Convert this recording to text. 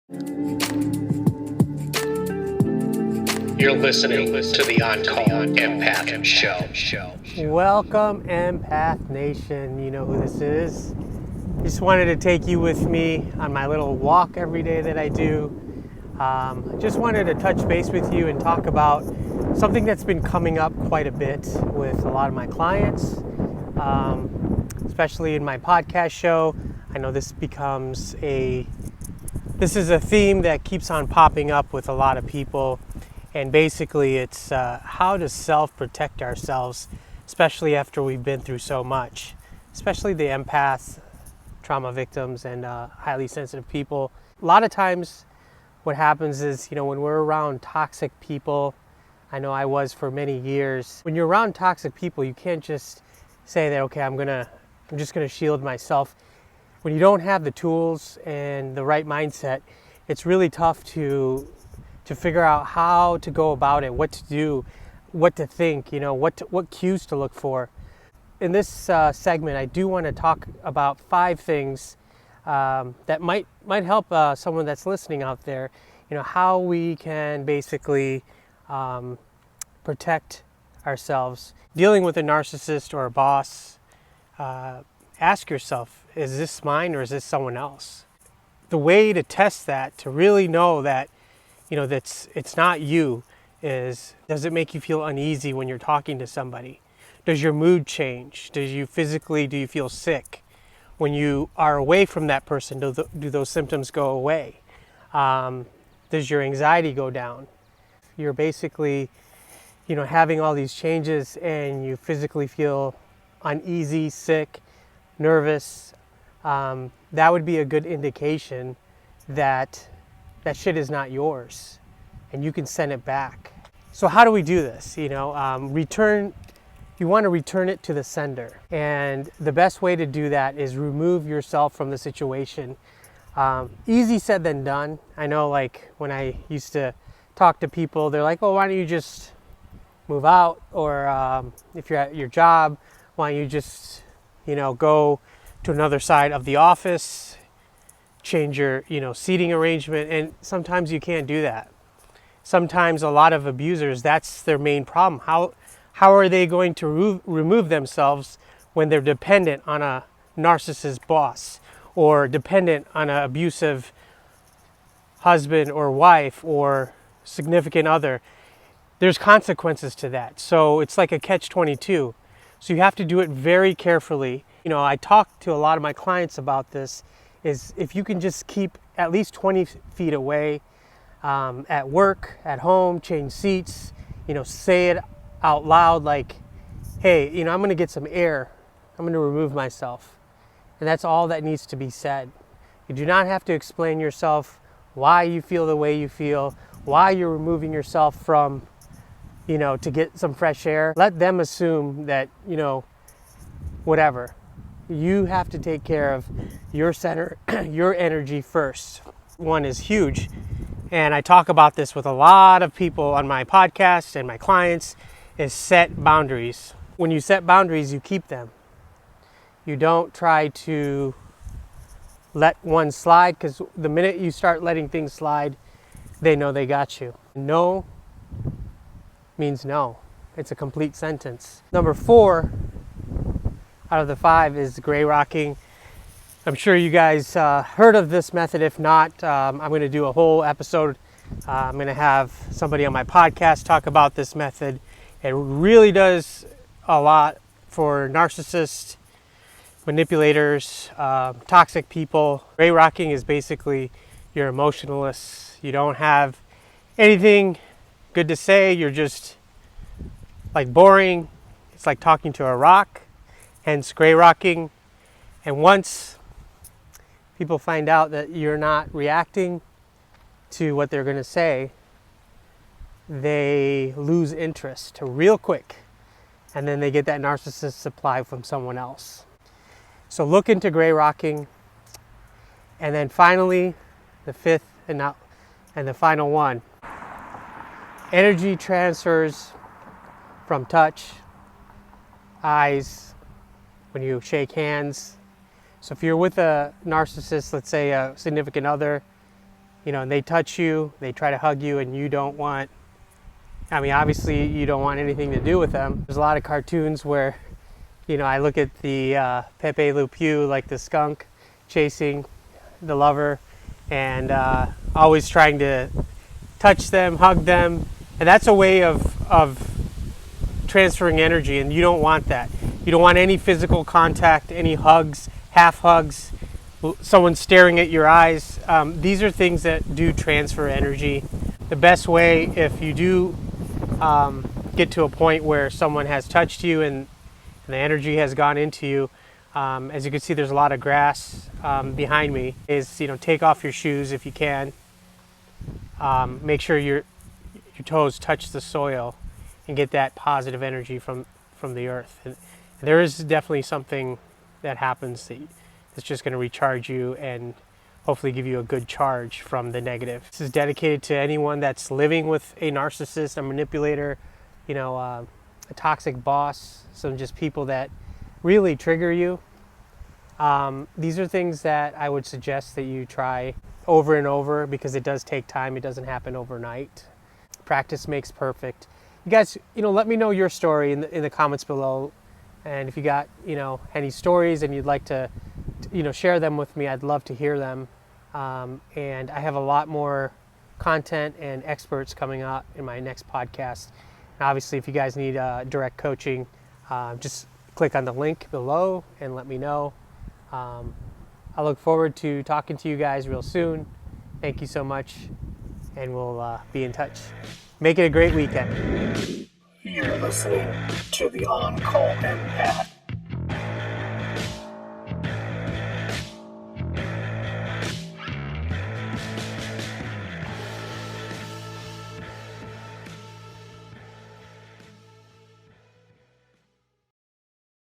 You're listening to the On-Call Empath Show. Welcome, Empath Nation. You know who this is. Just wanted to take you with me on my little walk every day that I do. Just wanted to touch base with you and talk about something that's been coming up quite a bit with a lot of my clients, especially in my podcast show. I know this is a theme that keeps on popping up with a lot of people. And basically it's how to self-protect ourselves, especially after we've been through so much, especially the empaths, trauma victims, and highly sensitive people. A lot of times what happens is, when we're around toxic people, I know I was for many years, when you're around toxic people, you can't just say that, okay, I'm just gonna shield myself. When you don't have the tools and the right mindset, it's really tough to figure out how to go about it, what to do, what to think, what cues to look for. In this segment, I do want to talk about 5 things that might help someone that's listening out there, how we can basically protect ourselves. Dealing with a narcissist or a boss, ask yourself, is this mine or is this someone else? The way to test that, to really know that it's not you, does it make you feel uneasy when you're talking to somebody? Does your mood change? Do you feel sick? When you are away from that person, do those symptoms go away? Does your anxiety go down? You're basically, having all these changes and you physically feel uneasy, sick, nervous. That would be a good indication that shit is not yours and you can send it back. So how do we do this? You want to return it to the sender. And the best way to do that is remove yourself from the situation. Easy said than done. I know, like, when I used to talk to people, they're like, oh, why don't you just move out? Or if you're at your job, why don't you just, go to another side of the office, change your seating arrangement. And sometimes you can't do that. Sometimes a lot of abusers, that's their main problem. How are they going to remove themselves when they're dependent on a narcissist boss or dependent on an abusive husband or wife or significant other? There's consequences to that. So it's like a catch-22. So you have to do it very carefully. I talk to a lot of my clients about this, is if you can just keep at least 20 feet away, at work, at home, change seats, say it out loud like, hey, I'm going to get some air. I'm going to remove myself. And that's all that needs to be said. You do not have to explain yourself, why you feel the way you feel, why you're removing yourself from, to get some fresh air. Let them assume that, whatever. You have to take care of your center, your energy first. One is huge. And I talk about this with a lot of people on my podcast and my clients, is set boundaries. When you set boundaries, you keep them. You don't try to let one slide, because the minute you start letting things slide, they know they got you. No means no. It's a complete sentence. Number 4 out of the 5 is gray rocking. I'm sure you guys heard of this method. If not, I'm going to do a whole episode. I'm going to have somebody on my podcast talk about this method. It really does a lot for narcissists, manipulators, toxic people. Gray rocking is basically you're emotionless. You don't have anything good to say. You're just like boring. It's like talking to a rock. Hence gray rocking. And once people find out that you're not reacting to what they're going to say, they lose interest real quick. And then they get that narcissist supply from someone else. So look into gray rocking. And then finally, the 5th and the final one, energy transfers from touch, eyes, when you shake hands. So if you're with a narcissist, let's say a significant other, and they touch you, they try to hug you, and you don't want, obviously you don't want anything to do with them. There's a lot of cartoons where, I look at the Pepe Le Pew, like the skunk chasing the lover, and always trying to touch them, hug them, and that's a way of transferring energy, and you don't want that. You don't want any physical contact, any hugs, half hugs, someone staring at your eyes. These are things that do transfer energy. The best way, if you do get to a point where someone has touched you and the energy has gone into you, as you can see, there's a lot of grass behind me, is take off your shoes if you can. Make sure your toes touch the soil and get that positive energy from the earth. And there is definitely something that happens that's just going to recharge you and hopefully give you a good charge from the negative. This is dedicated to anyone that's living with a narcissist, a manipulator, a toxic boss, some just people that really trigger you. These are things that I would suggest that you try over and over, because it does take time. It doesn't happen overnight. Practice makes perfect. You guys, let me know your story in the comments below. And if you got, any stories and you'd like to, share them with me, I'd love to hear them. And I have a lot more content and experts coming out in my next podcast. And obviously, if you guys need direct coaching, just click on the link below and let me know. I look forward to talking to you guys real soon. Thank you so much, and we'll be in touch. Make it a great weekend. You're listening to the On Call Empath.